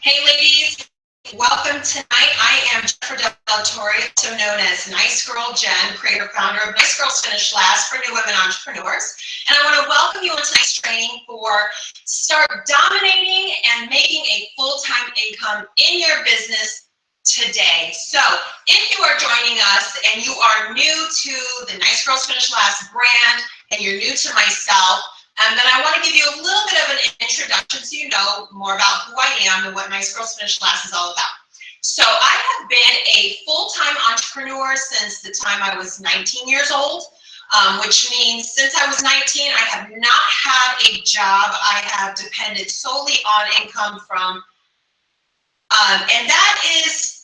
Hey ladies, welcome tonight. I am Jennifer Torre, also known as Nice Girl Jen, creator founder of Nice Girls Finish Last for new women entrepreneurs. And I want to welcome you on tonight's training for start dominating and making a full-time income in your business today. So if you are joining us and you are new to the Nice Girls Finish Last brand and you're new to myself, then I want to give you a little bit of an introduction so you know more about who I am and what Nice Girls Finish Last is all about. So I have been a full-time entrepreneur since the time I was 19 years old, which means since I was 19, I have not had a job. I have depended solely on income from, and that is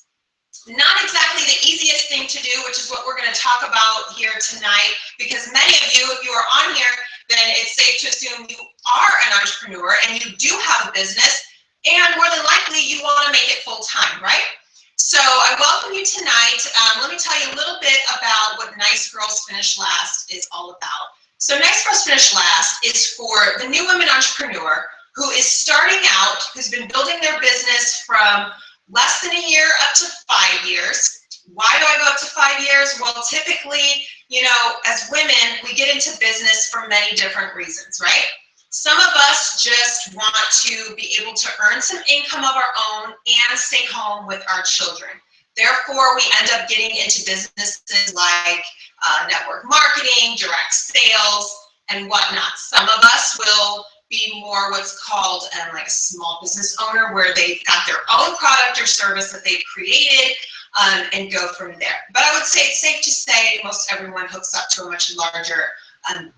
not exactly the easiest thing to do, which is what we're going to talk about here tonight, because many of you, if you are on here, then it's safe to assume you are an entrepreneur and you do have a business, and more than likely you want to make it full-time, right? So I welcome you tonight. Let me tell you a little bit about what Nice Girls Finish Last is all about. So Nice Girls Finish Last is for the new women entrepreneur who is starting out, who's been building their business from less than a year up to 5 years. Why do I go up to 5 years? Well, typically, you know, as women, we get into business for many different reasons, right? Some of us just want to be able to earn some income of our own and stay home with our children. Therefore, we end up getting into businesses like network marketing, direct sales, and whatnot. Some of us will be more what's called like a small business owner, where they've got their own product or service that they've created, and go from there. But I would say it's safe to say most everyone hooks up to a much larger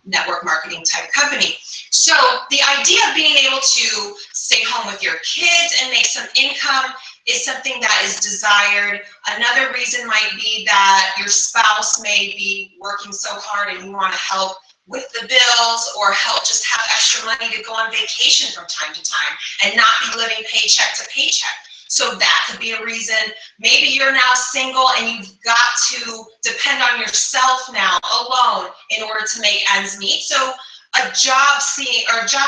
network marketing type company. So the idea of being able to stay home with your kids and make some income is something that is desired. Another reason might be that your spouse may be working so hard and you want to help with the bills, or help just have extra money to go on vacation from time to time and not be living paycheck to paycheck. So that could be a reason. Maybe you're now single and you've got to depend on yourself now alone in order to make ends meet. So a job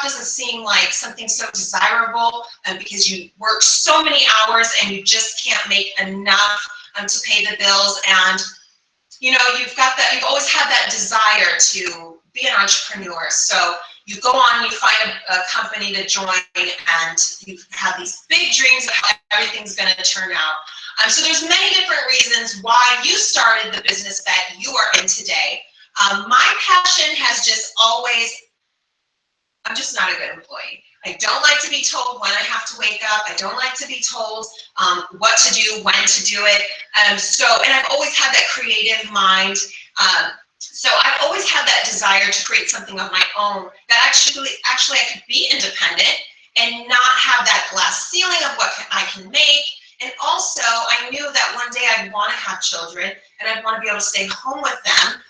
doesn't seem like something so desirable, because you work so many hours and you just can't make enough to pay the bills. And you know, you've always had that desire to be an entrepreneur. So you go on, you find a company to join, and you have these big dreams of how everything's going to turn out. So there's many different reasons why you started the business that you are in today. My passion has just always, I'm just not a good employee. I don't like to be told when I have to wake up. I don't like to be told what to do, when to do it. And I've always had that creative mind. So I've always had that desire to create something of my own that actually I could be independent and not have that glass ceiling of what I can make. And also, I knew that one day I'd want to have children and I'd want to be able to stay home with them.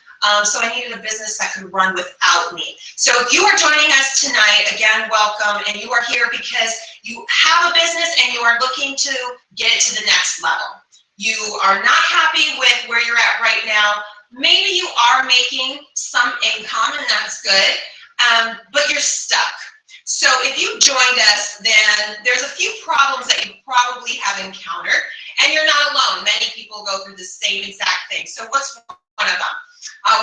So I needed a business that could run without me. So if you are joining us tonight, again, welcome. And you are here because you have a business and you are looking to get it to the next level. You are not happy with where you're at right now. Maybe you are making some income, and that's good, but you're stuck. So if you joined us, then there's a few problems that you probably have encountered, and you're not alone. Many people go through the same exact thing. So what's one of them?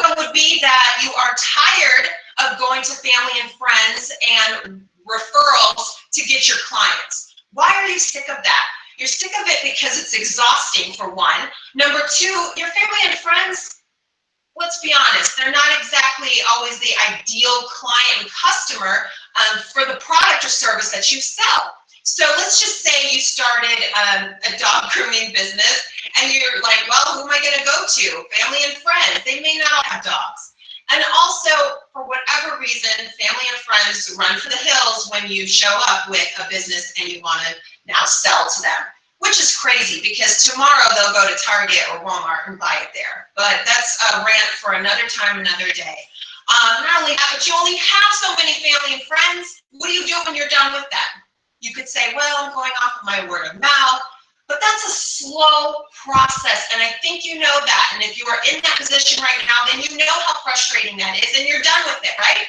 One would be that you are tired of going to family and friends and referrals to get your clients. Why are you sick of that? You're sick of it because it's exhausting, for one. Number two, your family and friends, let's be honest, they're not exactly always the ideal client and customer for the product or service that you sell. So let's just say you started a dog grooming business and you're like, well, who am I going to go to? Family and friends. They may not all have dogs. And also, for whatever reason, family and friends run for the hills when you show up with a business and you want to now sell to them, which is crazy because tomorrow they'll go to Target or Walmart and buy it there. But that's a rant for another time, another day. Not only that, but you only have so many family and friends. What do you do when you're done with them? You could say, well, I'm going off of my word of mouth, but that's a slow process, and I think you know that. And if you are in that position right now, then you know how frustrating that is, and you're done with it, right?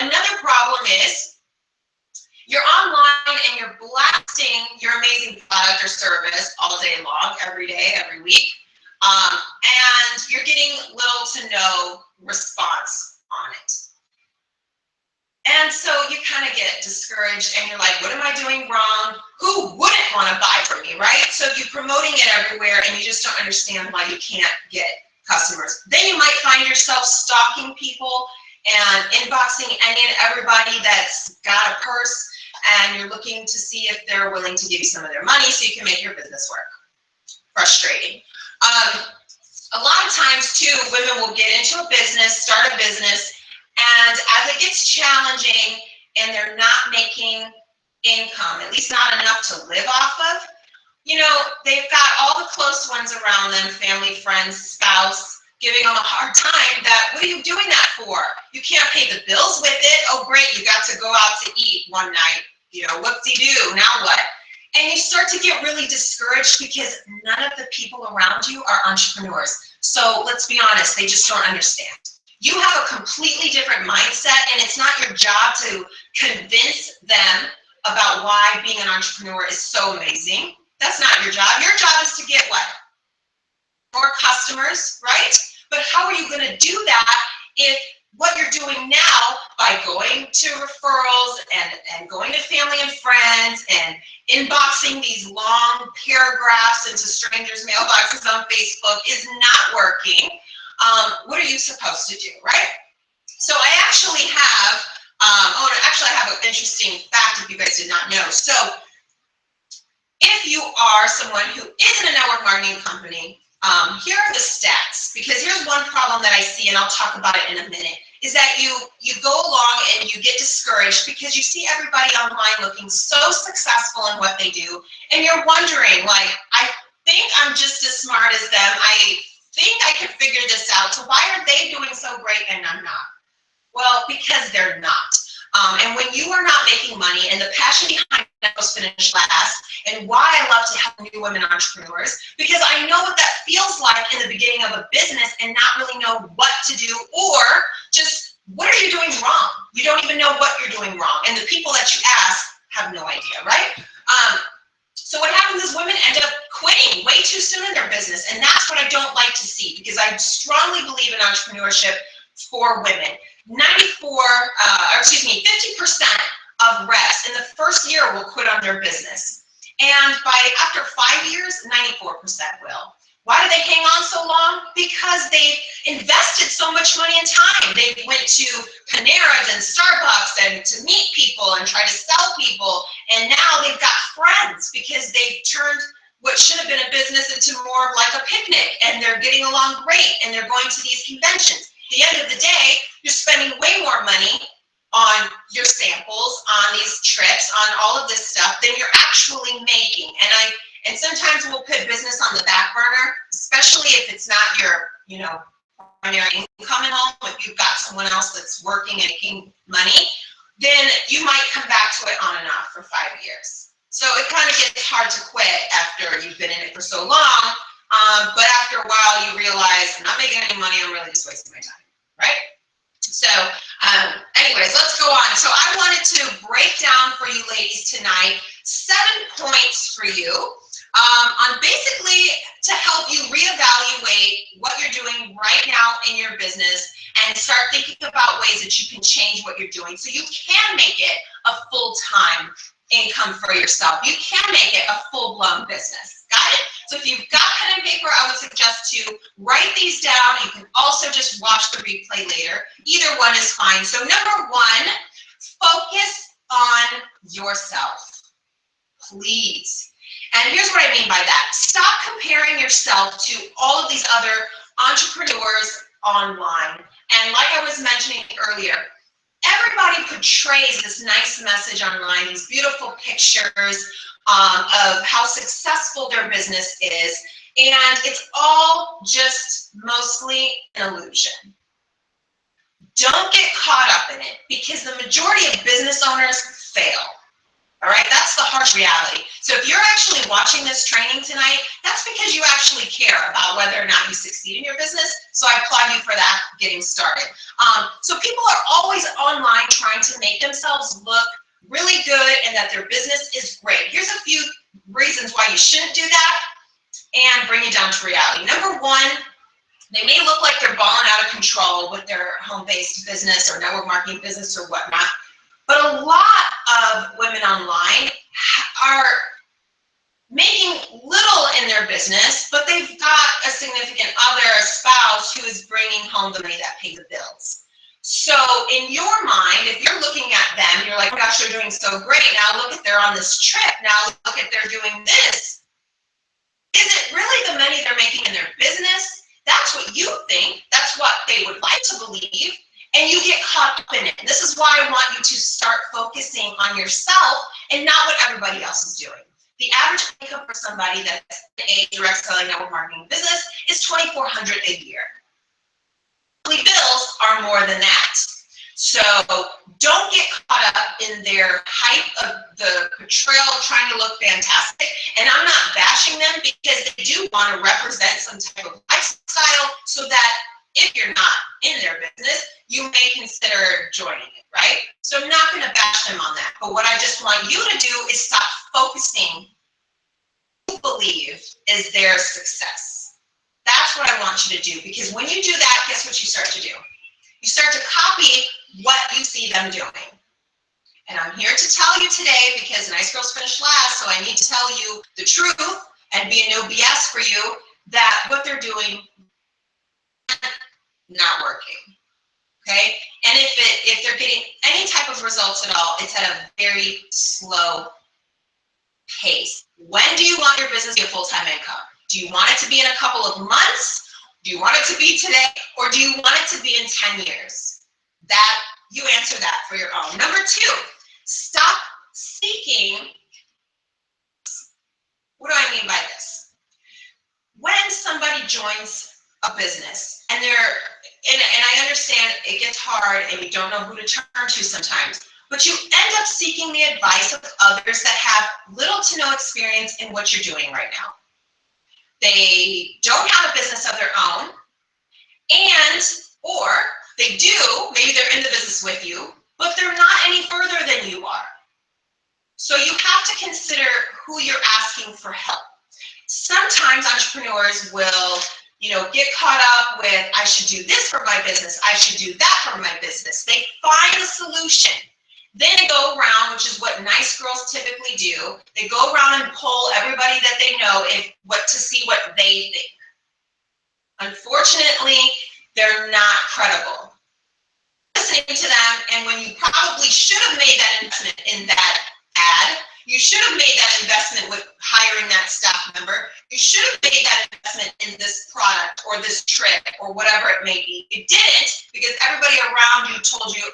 Another problem is You're online and you're blasting your amazing product or service all day long, every day, every week. And you're getting little to no response on it. And so you kind of get discouraged and you're like, what am I doing wrong? Who wouldn't want to buy from me, right? So you're promoting it everywhere and you just don't understand why you can't get customers. Then you might find yourself stalking people and inboxing any and everybody that's got a purse, and you're looking to see if they're willing to give you some of their money so you can make your business work. Frustrating. A lot of times too, women will get into a business, start a business, and as it gets challenging and they're not making income, at least not enough to live off of, you know, they've got all the close ones around them, family, friends, spouse, giving them a hard time that, what are you doing that for? You can't pay the bills with it. Oh, great, you got to go out to eat one night. You know, whoop-de-doo, now what? And you start to get really discouraged because none of the people around you are entrepreneurs. So let's be honest, they just don't understand. You have a completely different mindset, and it's not your job to convince them about why being an entrepreneur is so amazing. That's not your job. Your job is to get what? More customers, right? But how are you going to do that if what you're doing now by going to referrals and going to family and friends and inboxing these long paragraphs into strangers' mailboxes on Facebook is not working? What are you supposed to do, right? So I actually have, I have an interesting fact if you guys did not know. So if you are someone who isn't a network marketing company, here are the stats, because here's one problem that I see, and I'll talk about it in a minute, is that you go along and you get discouraged because you see everybody online looking so successful in what they do, and you're wondering, like, I think I'm just as smart as them, I think I can figure this out, so why are they doing so great and I'm not? Well, because they're not. And when you are not making money, and the passion behind Next Finish Last, and why I love to help new women entrepreneurs, because I know what that feels like in the beginning of a business and not really know what to do, or just, what are you doing wrong? You don't even know what you're doing wrong. And the people that you ask have no idea, right? So what happens is women end up quitting way too soon in their business. And that's what I don't like to see, because I strongly believe in entrepreneurship for women. 50% of reps in the first year will quit on their business. And after 5 years, 94% will. Why do they hang on so long? Because they've invested so much money and time. They went to Panera's and Starbucks and to meet people and try to sell people. And now they've got friends because they've turned what should have been a business into more of like a picnic. And they're getting along great. And they're going to these conventions. At the end of the day, you're spending way more money on your samples, on these trips, on all of this stuff than you're actually making. And sometimes we'll put business on the back burner, especially if it's not your, primary income at home. If you've got someone else that's working and making money, then you might come back to it on and off for 5 years. So it kind of gets hard to quit after you've been in it for so long. But after a while, you realize, I'm not making any money, I'm really just wasting my time, right? So anyways, let's go on. So I wanted to break down for you ladies tonight 7 points for you on basically to help you reevaluate what you're doing right now in your business and start thinking about ways that you can change what you're doing so you can make it a full-time income for yourself. You can make it a full-blown business. Got it? So if you've got pen and paper, I would suggest to write these down. You can also just watch the replay later. Either one is fine. So number 1, focus on yourself, please. And here's what I mean by that. Stop comparing yourself to all of these other entrepreneurs online. And like I was mentioning earlier, everybody portrays this nice message online, these beautiful pictures of how successful their business is, and it's all just mostly an illusion. Don't get caught up in it, because the majority of business owners fail. All right, that's the harsh reality. So if you're actually watching this training tonight, that's because you actually care about whether or not you succeed in your business. So I applaud you for that, getting started. So people are always online trying to make themselves look really good and that their business is great. Here's a few reasons why you shouldn't do that and bring it down to reality. Number one, they may look like they're balling out of control with their home-based business or network marketing business or whatnot, but a lot of women online are making little in their business, but they've got a significant other, a spouse, who is bringing home the money that pays the bills. So in your mind, if you're looking at them, you're like, oh gosh, they're doing so great. Now look at they're on this trip. Now look at they're doing this. Is it really the money they're making in their business? That's what you think. That's what they would like to believe. And you get caught up in it. This is why I want you to start focusing on yourself and not what everybody else is doing. The average income for somebody that's a direct selling network marketing business is $2,400 a year. Monthly bills are more than that. So don't get caught up in their hype of the portrayal of trying to look fantastic. And I'm not bashing them because they do want to represent some type of lifestyle so that if you're not in their business, you may consider joining it, right? So I'm not going to bash them on that. But what I just want you to do is stop focusing what you believe is their success. That's what I want you to do, because when you do that, guess what you start to do? You start to copy what you see them doing. And I'm here to tell you today, because nice girls finish last, so I need to tell you the truth and be a no BS for you, that what they're doing not working. Okay? And if they're getting any type of results at all, it's at a very slow pace. When do you want your business to be a full-time income? Do you want it to be in a couple of months? Do you want it to be today? Or do you want it to be in 10 years? That, you answer that for your own. Number two, stop seeking. What do I mean by this? When somebody joins a business and and I understand it gets hard and you don't know who to turn to sometimes, but you end up seeking the advice of others that have little to no experience in what you're doing right now. They don't have a business of their own, or they do, maybe they're in the business with you, but they're not any further than you are. So you have to consider who you're asking for help. Sometimes entrepreneurs will, get caught up with, I should do this for my business, I should do that for my business. They find a solution. Then they go around, which is what nice girls typically do. They go around and poll everybody that they know to see what they think. Unfortunately, they're not credible. Listening to them, and when you probably should have made that investment in that ad, you should have made that investment with hiring that staff member. You should have made that investment in this product or this trip or whatever it may be. You didn't, because everybody around you told you,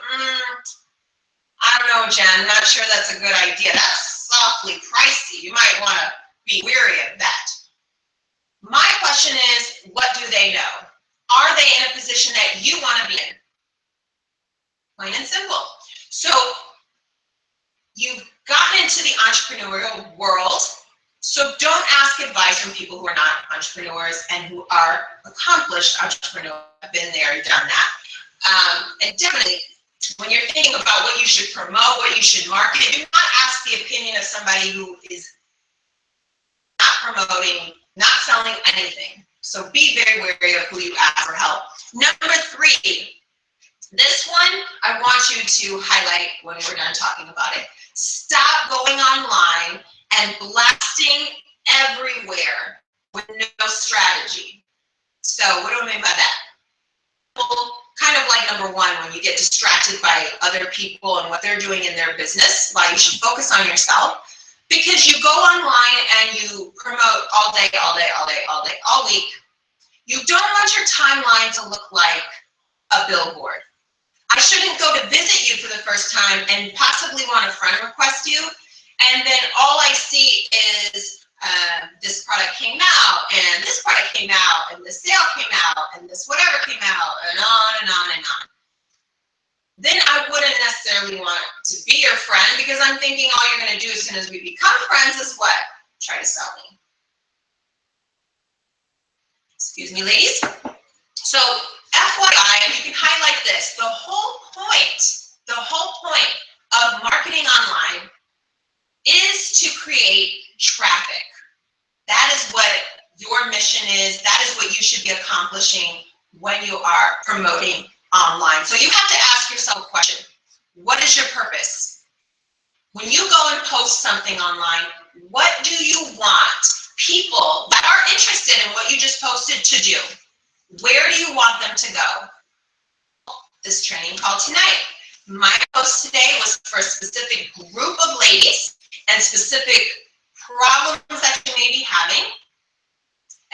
I don't know, Jen, I'm not sure that's a good idea. That's awfully pricey. You might want to be wary of that. My question is, what do they know? Are they in a position that you want to be in? Plain and simple. So you've gotten into the entrepreneurial world, so don't ask advice from people who are not entrepreneurs and who are accomplished entrepreneurs, have been there and done that. And definitely, when you're thinking about what you should promote, what you should market, do not ask the opinion of somebody who is not promoting, not selling anything. So be very wary of who you ask for help. Number three, this one I want you to highlight when we're done talking about it. Stop going online and blasting everywhere with no strategy. So what do I mean by that? Well, kind of like number one, when you get distracted by other people and what they're doing in their business, why you should focus on yourself. Because you go online and you promote all day, all day, all day, all day, all week. You don't want your timeline to look like a billboard. I shouldn't go to visit you for the first time and possibly want a friend request you, and then all I see is this product came out, and this product came out, and this sale came out, and this whatever came out, and on and on and on. Then I wouldn't necessarily want to be your friend, because I'm thinking all you're going to do as soon as we become friends is what? Try to sell me. Excuse me, ladies. So FYI, and you can highlight this, the whole point of marketing online accomplishing when you are promoting online. So you have to ask yourself a question. What is your purpose? When you go and post something online, what do you want people that are interested in what you just posted to do? Where do you want them to go? This training call tonight. My post today was for a specific group of ladies and specific problems that you may be having.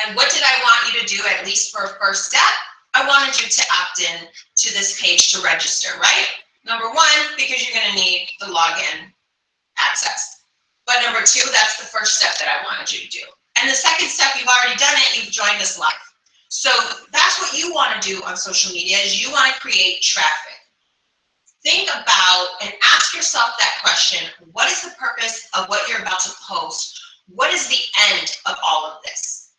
And what did I want you to do, at least for a first step? I wanted you to opt in to this page to register, right? Number one, because you're going to need the login access. But number two, that's the first step that I wanted you to do. And the second step, you've already done it, you've joined us live. So that's what you want to do on social media, is you want to create traffic. Think about and ask yourself that question. What is the purpose of what you're about to post? What is the end of all of this?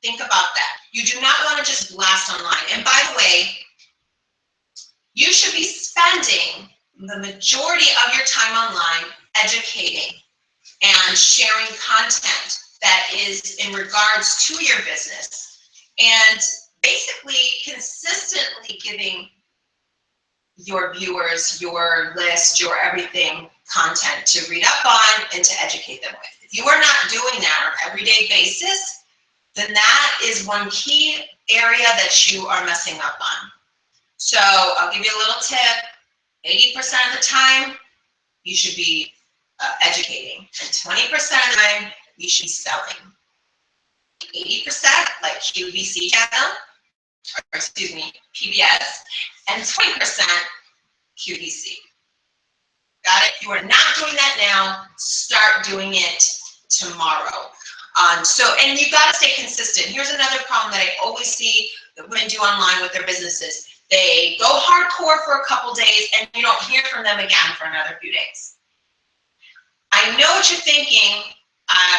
Think about that. You do not want to just blast online. And by the way, you should be spending the majority of your time online educating and sharing content that is in regards to your business, and basically consistently giving your viewers, your list, your everything content to read up on and to educate them with. If you are not doing that on an everyday basis, then that is one key area that you are messing up on. So I'll give you a little tip. 80% of the time, you should be educating, and 20% of the time, you should be selling. 80% like QVC channel, or excuse me, PBS, and 20% QVC. Got it? If you are not doing that now, start doing it tomorrow. And you got to stay consistent. Here's another problem that I always see that women do online with their businesses. They go hardcore for a couple days and you don't hear from them again for another few days. I know what you're thinking.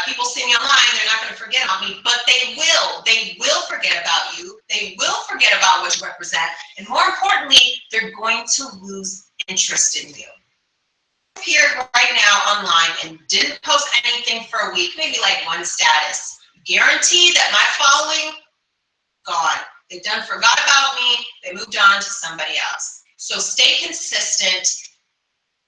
People see me online, they're not going to forget about me, but they will. They will forget about you. They will forget about what you represent. And more importantly, they're going to lose interest in you. Appeared right now online and didn't post anything for a week, maybe like one status. Guarantee that my following, gone. They done forgot about me. They moved on to somebody else. So stay consistent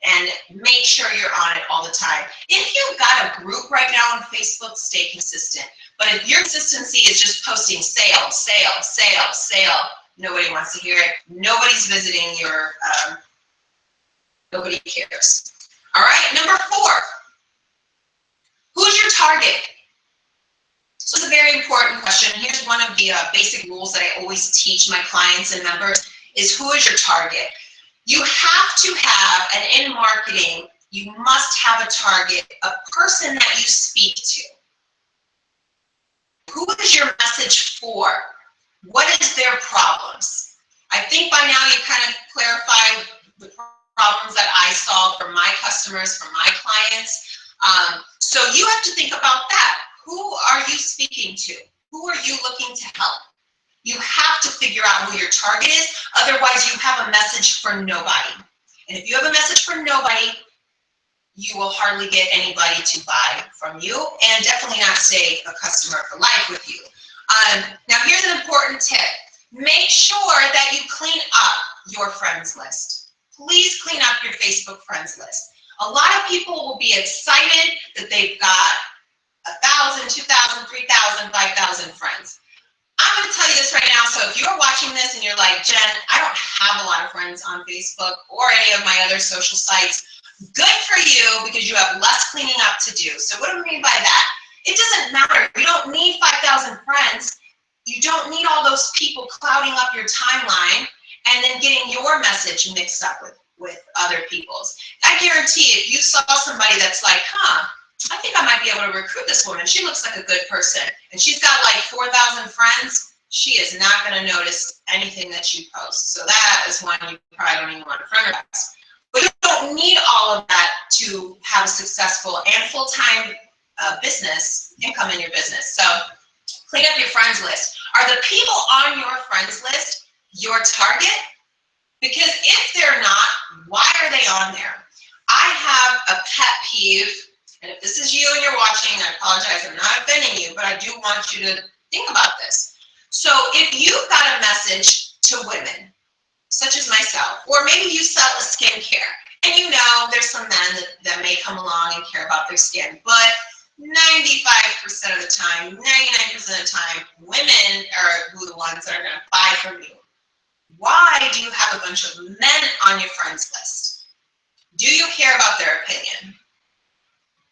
and make sure you're on it all the time. If you've got a group right now on Facebook, stay consistent. But if your consistency is just posting sale, sale, sale, sale, nobody wants to hear it. Nobody's visiting your, nobody cares. All right, number 4. Who's your target? So it's a very important question. Here's one of the basic rules that I always teach my clients and members is who is your target? You have to have, and in marketing, you must have a target, a person that you speak to. Who is your message for? What is their problems? I think by now you kind of clarified the problems that I solve for my customers, for my clients. So you have to think about that. Who are you speaking to? Who are you looking to help? You have to figure out who your target is, otherwise you have a message for nobody. And if you have a message for nobody, you will hardly get anybody to buy from you and definitely not stay a customer for life with you. Now here's an important tip. Make sure that you clean up your friends list. Please clean up your Facebook friends list. A lot of people will be excited that they've got 1,000, 2,000, 3,000, 5,000 friends. I'm going to tell you this right now. So if you're watching this and you're like, Jen, I don't have a lot of friends on Facebook or any of my other social sites, good for you because you have less cleaning up to do. So what do I mean by that? It doesn't matter. You don't need 5,000 friends. You don't need all those people clouding up your timeline and then getting your message mixed up with other people's. I guarantee if you saw somebody that's like, I think I might be able to recruit this woman. She looks like a good person. And she's got like 4,000 friends. She is not going to notice anything that you post. So that is one you probably don't even want to friend us. But you don't need all of that to have a successful and full-time business, income in your business. So clean up your friends list. Are the people on your friends list your target? Because if they're not, why are they on there? I have a pet peeve. And if this is you and you're watching, I apologize, I'm not offending you, but I do want you to think about this. So if you've got a message to women, such as myself, or maybe you sell a skincare, and you know there's some men that may come along and care about their skin, but 95% of the time, 99% of the time, women are the ones that are going to buy from you. Why do you have a bunch of men on your friends list? Do you care about their opinion?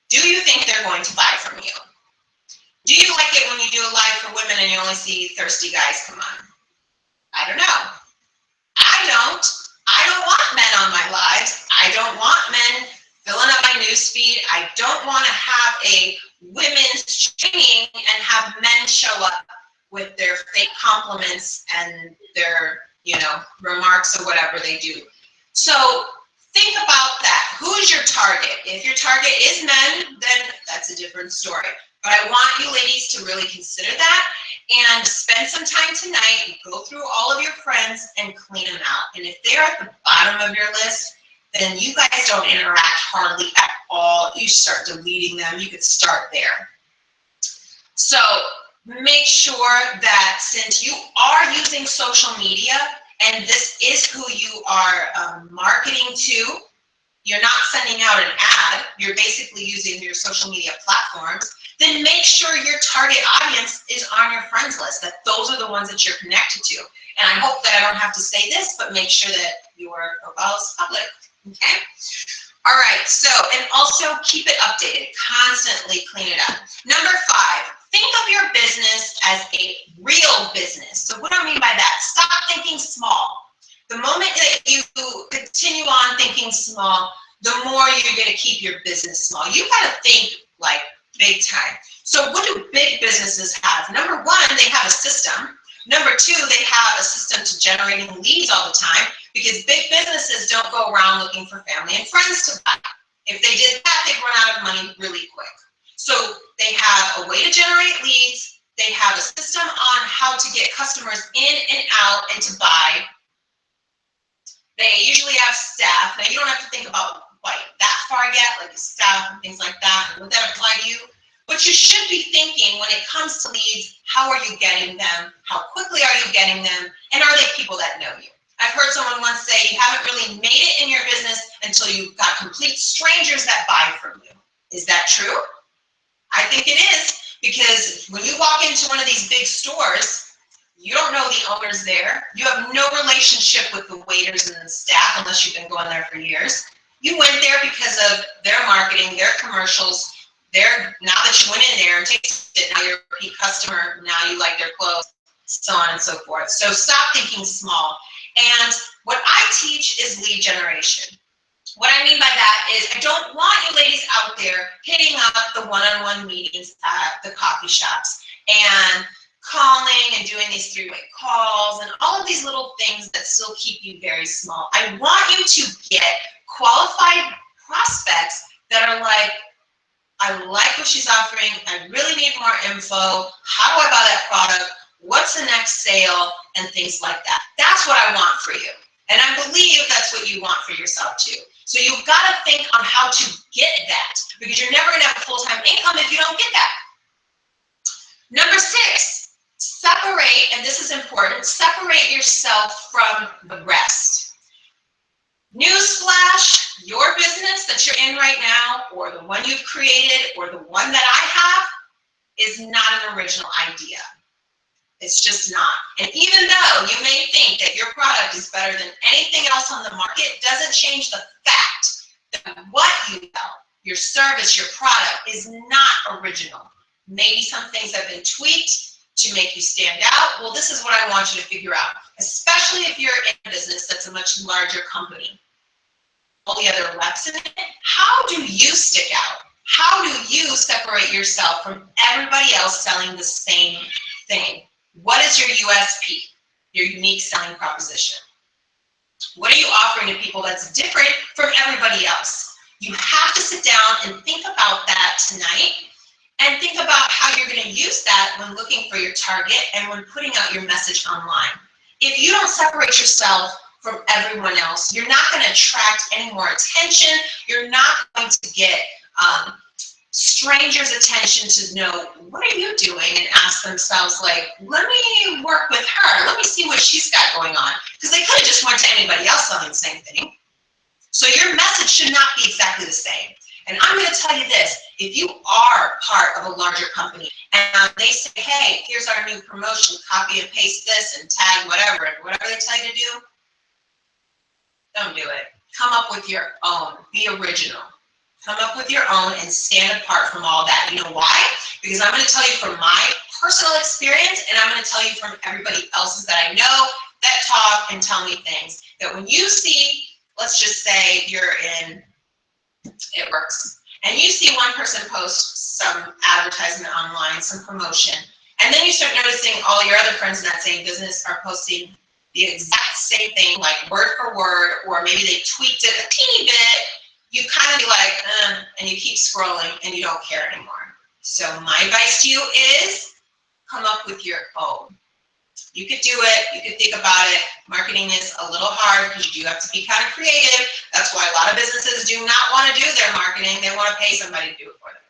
Do you think they're going to buy from you? Do you like it when you do a live for women and you only see thirsty guys come on? I don't know. I don't. I don't want men on my lives. I don't want men filling up my newsfeed. I don't want to have a women's training and have men show up with their fake compliments and their, remarks or whatever they do. So think about that. Who's your target? If your target is men, then that's a different story. But I want you ladies to really consider that and spend some time tonight, go through all of your friends and clean them out. And if they're at the bottom of your list, then you guys don't interact hardly at all. You start deleting them. You could start there. So make sure that since you are using social media and this is who you are marketing to, you're not sending out an ad, you're basically using your social media platforms, then make sure your target audience is on your friends list, that those are the ones that you're connected to. And I hope that I don't have to say this, but make sure that your profile is public, okay? All right, so, and also keep it updated, constantly clean it up. Number 5, think of your business as a real business. So what do I mean by that? Stop thinking small. The moment that you continue on thinking small, the more you're going to keep your business small. You got to think like big time. So what do big businesses have? Number 1, they have a system. Number 2, they have a system to generating leads all the time, because big businesses don't go around looking for family and friends to buy. If they did that, they'd run out of money really quick. So they have a way to generate leads. They have a system on how to get customers in and out and to buy. They usually have staff. Now, you don't have to think about that far yet, like staff and things like that. Would that apply to you? But you should be thinking when it comes to leads, how are you getting them? How quickly are you getting them? And are they people that know you? I've heard someone once say you haven't really made it in your business until you've got complete strangers that buy from you. Is that true? I think it is, because when you walk into one of these big stores, you don't know the owners there. You have no relationship with the waiters and the staff unless you've been going there for years. You went there because of their marketing, their commercials. Now that you went in there and tasted it, now you're a repeat customer, now you like their clothes, so on and so forth. So stop thinking small. And what I teach is lead generation. What I mean by that is I don't want you ladies out there hitting up the one-on-one meetings at the coffee shops and calling and doing these 3-way calls and all of these little things that still keep you very small. I want you to get qualified prospects that are like, I like what she's offering. I really need more info. How do I buy that product? What's the next sale? And things like that. That's what I want for you. And I believe that's what you want for yourself too. So you've got to think on how to get that, because you're never going to have a full-time income if you don't get that. Number 6, separate, and this is important, separate yourself from the rest. Newsflash, your business that you're in right now, or the one you've created, or the one that I have, is not an original idea. It's just not. And even though you may think that your product is better than anything else on the market, it doesn't change the fact that what you sell, your service, your product, is not original. Maybe some things have been tweaked to make you stand out. Well, this is what I want you to figure out, especially if you're in a business that's a much larger company. All the other reps in it, how do you stick out? How do you separate yourself from everybody else selling the same thing? What is your USP, your unique selling proposition? What are you offering to people that's different from everybody else? You have to sit down and think about that tonight, and think about how you're going to use that when looking for your target and when putting out your message online. If you don't separate yourself from everyone else, you're not going to attract any more attention. You're not going to get strangers' attention to know, what are you doing? And ask themselves, like, let me work with her. Let me see what she's got going on. Because they could have just went to anybody else selling the same thing. So your message should not be exactly the same. And I'm going to tell you this, if you are part of a larger company and they say, hey, here's our new promotion, copy and paste this and tag whatever they tell you to do, don't do it. Come up with your own. Be original. Come up with your own and stand apart from all that. You know why? Because I'm going to tell you from my personal experience, and I'm going to tell you from everybody else's that I know that talk and tell me things. That when you see, let's just say you're in, it works, and you see one person post some advertisement online, some promotion, and then you start noticing all your other friends in that same business are posting the exact same thing, like word for word, or maybe they tweaked it a teeny bit, you kind of be like, and you keep scrolling and you don't care anymore. So my advice to you is come up with your own. You could do it, you could think about it. Marketing is a little hard because you do have to be kind of creative. That's why a lot of businesses do not want to do their marketing. They want to pay somebody to do it for them.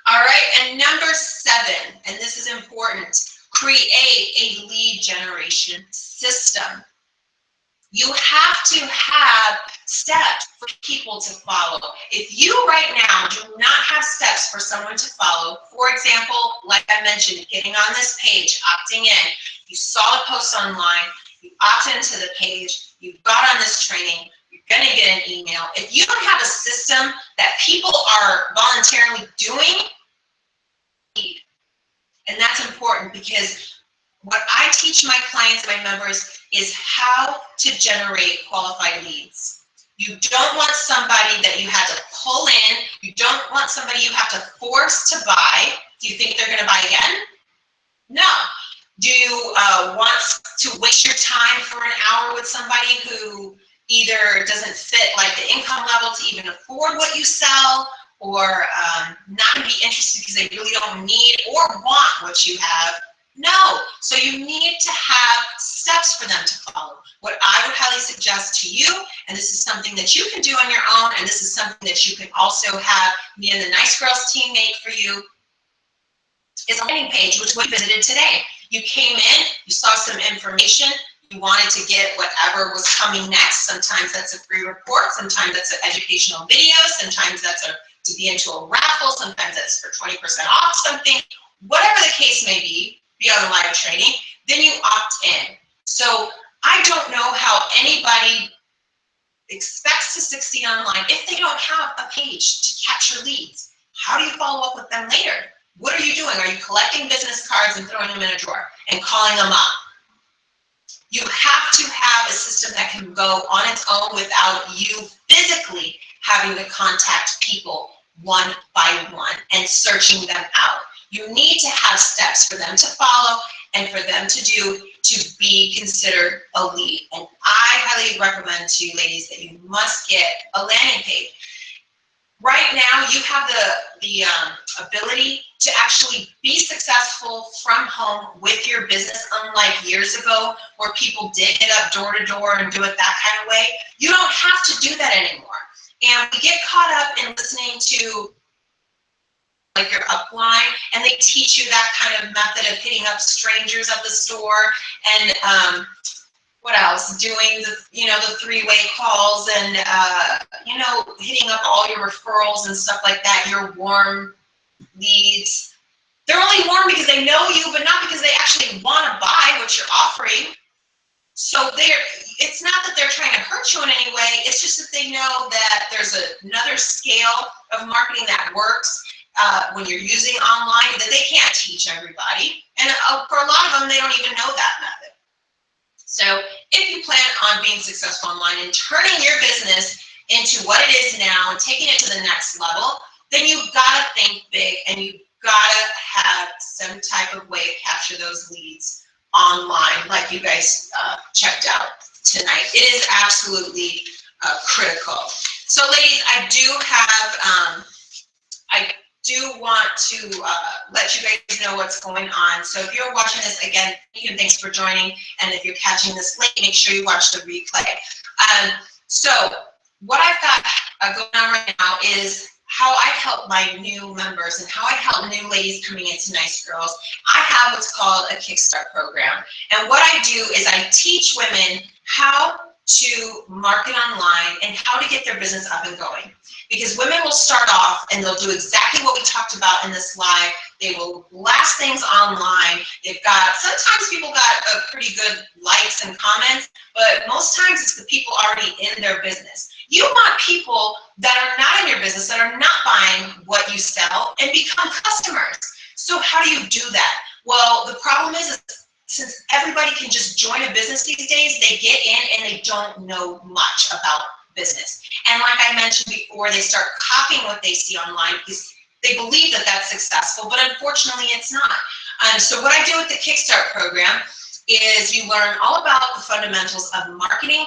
All right, and number 7, and this is important, create a lead generation system. You have to have steps for people to follow. If you right now do not have steps for someone to follow, for example, like I mentioned, getting on this page, opting in, you saw a post online, you opt into the page, you got on this training, you're gonna get an email. If you don't have a system that people are voluntarily doing, and that's important because what I teach my clients and my members is how to generate qualified leads. You don't want somebody that you had to pull in. You don't want somebody you have to force to buy. Do you think they're going to buy again? No. Do you want to waste your time for an hour with somebody who either doesn't fit like the income level to even afford what you sell, or not going to be interested because they really don't need or want what you have? No. So you need to have steps for them to follow. What I would highly suggest to you, and this is something that you can do on your own, and this is something that you can also have me and the Nice Girls team make for you, is a landing page, which we visited today. You came in, you saw some information, you wanted to get whatever was coming next. Sometimes that's a free report, sometimes that's an educational video, sometimes that's to be into a raffle, sometimes that's for 20% off something. Whatever the case may be on the live training, then you opt in. So I don't know how anybody expects to succeed online if they don't have a page to capture leads. How do you follow up with them later? What are you doing? Are you collecting business cards and throwing them in a drawer and calling them up? You have to have a system that can go on its own without you physically having to contact people one by one and searching them out. You need to have steps for them to follow and for them to do to be considered a lead. And I highly recommend to you ladies that you must get a landing page. Right now, you have the ability to actually be successful from home with your business, unlike years ago where people did get up door to door and do it that kind of way. You don't have to do that anymore. And we get caught up in listening to like your upline, and they teach you that kind of method of hitting up strangers at the store, and what else? Doing the the 3-way calls, and hitting up all your referrals and stuff like that. Your warm leads. They're only warm because they know you, but not because they actually want to buy what you're offering. So it's not that they're trying to hurt you in any way. It's just that they know that there's another scale of marketing that works. When you're using online, that they can't teach everybody, and for a lot of them, they don't even know that method. So if you plan on being successful online and turning your business into what it is now and taking it to the next level, then you've got to think big, and you've got to have some type of way to capture those leads online, like you guys checked out tonight. It is absolutely critical. So ladies, I do want to let you guys know what's going on. So if you're watching this, again, thank you and thanks for joining. And if you're catching this late, make sure you watch the replay. So what I've got going on right now is how I help my new members and how I help new ladies coming into Nice Girls, I have what's called a Kickstart program. And what I do is I teach women how to market online and how to get their business up and going. Because women will start off and they'll do exactly what we talked about in this live. They will blast things online. Sometimes people got a pretty good likes and comments, but most times it's the people already in their business. You want people that are not in your business, that are not buying what you sell, and become customers. So how do you do that? Well, the problem is since everybody can just join a business these days, they get in and they don't know much about business. And like I mentioned before, they start copying what they see online because they believe that that's successful, but unfortunately it's not. So what I do with the Kickstart program is you learn all about the fundamentals of marketing,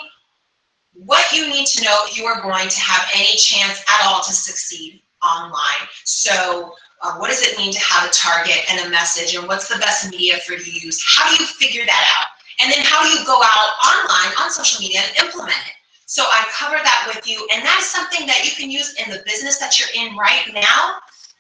what you need to know if you are going to have any chance at all to succeed online. So what does it mean to have a target and a message, and what's the best media for you to use? How do you figure that out? And then how do you go out online on social media and implement it? So I cover that with you, and that is something that you can use in the business that you're in right now,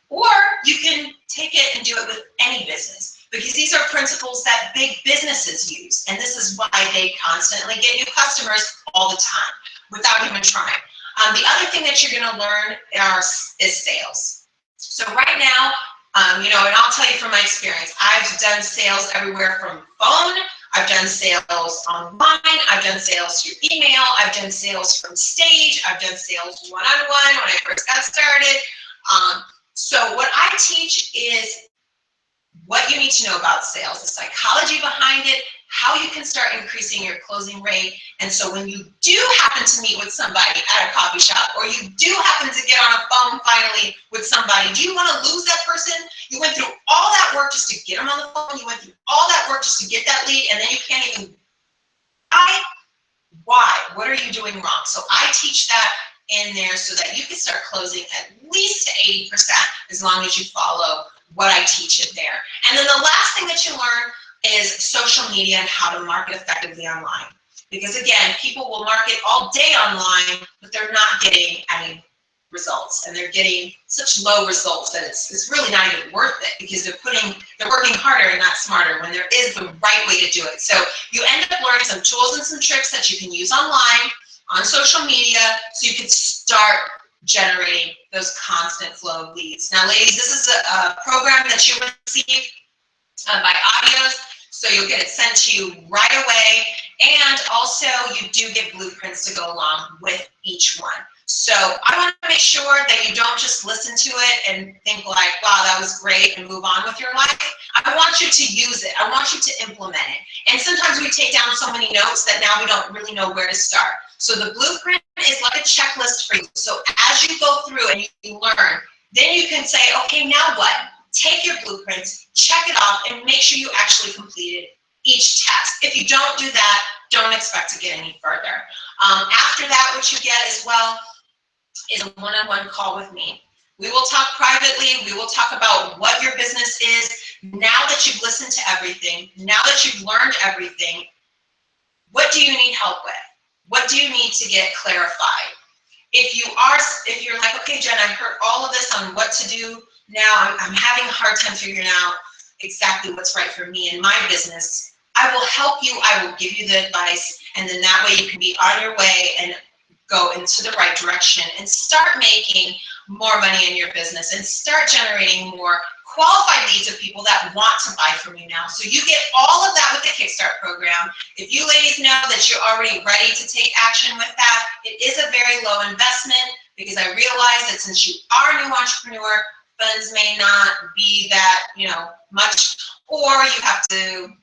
or you can take it and do it with any business, because these are principles that big businesses use, and this is why they constantly get new customers all the time without even trying. The other thing that you're going to learn is sales. So right now, and I'll tell you from my experience, I've done sales everywhere from phone, I've done sales online, I've done sales through email, I've done sales from stage, I've done sales one-on-one when I first got started. So what I teach is what you need to know about sales, the psychology behind it, how you can start increasing your closing rate. And so when you do happen to meet with somebody at a coffee shop, or you do happen to get on a phone finally with somebody, do you want to lose that person? You went through all that work just to get them on the phone, you went through all that work just to get that lead, and then you can't even buy? Why? What are you doing wrong? So I teach that in there so that you can start closing at least to 80% as long as you follow what I teach in there. And then the last thing that you learn is social media and how to market effectively online. Because again, people will market all day online, but they're not getting any results, and they're getting such low results that it's really not even worth it, because they're working harder and not smarter when there is the right way to do it. So you end up learning some tools and some tricks that you can use online, on social media, so you can start generating those constant flow of leads. Now, ladies, this is a program that you receive by audios, so you'll get it sent to you right away, and also you do get blueprints to go along with each one. So I want to make sure that you don't just listen to it and think like, wow, that was great, and move on with your life. I want you to use it. I want you to implement it. And sometimes we take down so many notes that now we don't really know where to start. So the blueprint is like a checklist for you. So as you go through and you learn, then you can say, okay, now what? Take your blueprints, check it off, and make sure you actually completed each task. If you don't do that, don't expect to get any further. After that, what you get as well is a one-on-one call with me. We will talk privately. We will talk about what your business is. Now that you've listened to everything, now that you've learned everything, what do you need help with? What do you need to get clarified? If you're like, okay, Jen, I heard all of this on what to do. Now I'm having a hard time figuring out exactly what's right for me in my business. I will help you. I will give you the advice, and then that way you can be on your way and go into the right direction and start making more money in your business and start generating more qualified leads of people that want to buy from you now. So you get all of that with the Kickstart program. If you ladies know that you're already ready to take action with that, it is a very low investment, because I realize that since you are a new entrepreneur, funds may not be that, much, or you have to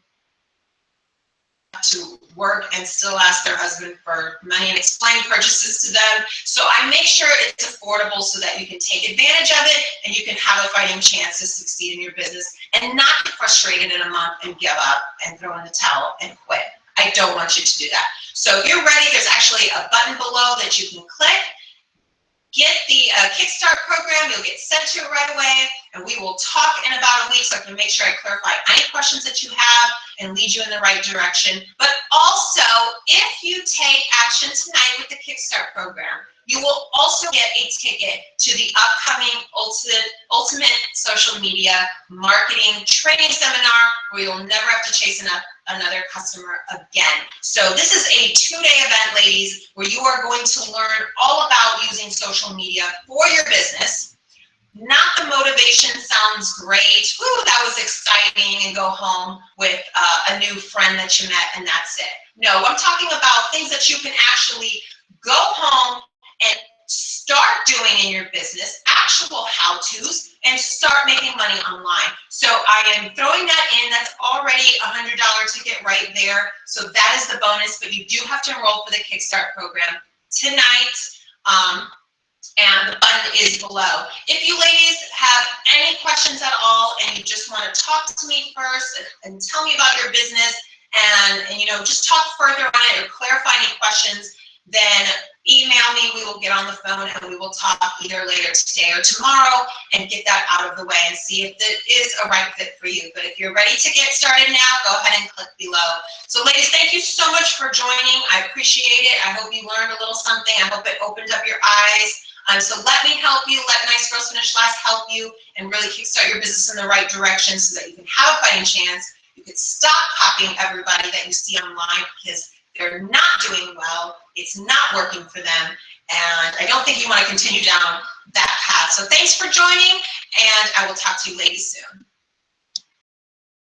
work and still ask their husband for money and explain purchases to them. So I make sure it's affordable so that you can take advantage of it and you can have a fighting chance to succeed in your business and not get frustrated in a month and give up and throw in the towel and quit. I don't want you to do that. So if you're ready, there's actually a button below that you can click. Get the Kickstart program. You'll get sent to it right away, and we will talk in about a week so I can make sure I clarify any questions that you have and lead you in the right direction. But also, if you take action tonight with the Kickstart program, You will also get a ticket to the upcoming Ultimate Social Media Marketing Training Seminar, where you'll never have to chase another customer again. So this is a 2-day event, ladies, where you are going to learn all about using social media for your business. Not the motivation sounds great, woo, that was exciting, and go home with a new friend that you met and that's it. No, I'm talking about things that you can actually go home and start doing in your business, actual how-tos, and start making money online. So I am throwing that in. That's already a $100 ticket right there. So that is the bonus, but you do have to enroll for the Kickstart program tonight. And the button is below. If you ladies have any questions at all and you just want to talk to me first and tell me about your business and you know, just talk further on it or clarify any questions, then email me. We will get on the phone and we will talk either later today or tomorrow and get that out of the way and see if it is a right fit for you. But if you're ready to get started now, go ahead and click below. So ladies, thank you so much for joining. I appreciate it. I hope you learned a little something. I hope it opened up your eyes. So let me help you, let Nice Girls Finish Last help you and really kickstart your business in the right direction so that you can have a fighting chance. You can stop copying everybody that you see online because they're not doing well, it's not working for them, and I don't think you want to continue down that path. So thanks for joining, and I will talk to you ladies soon.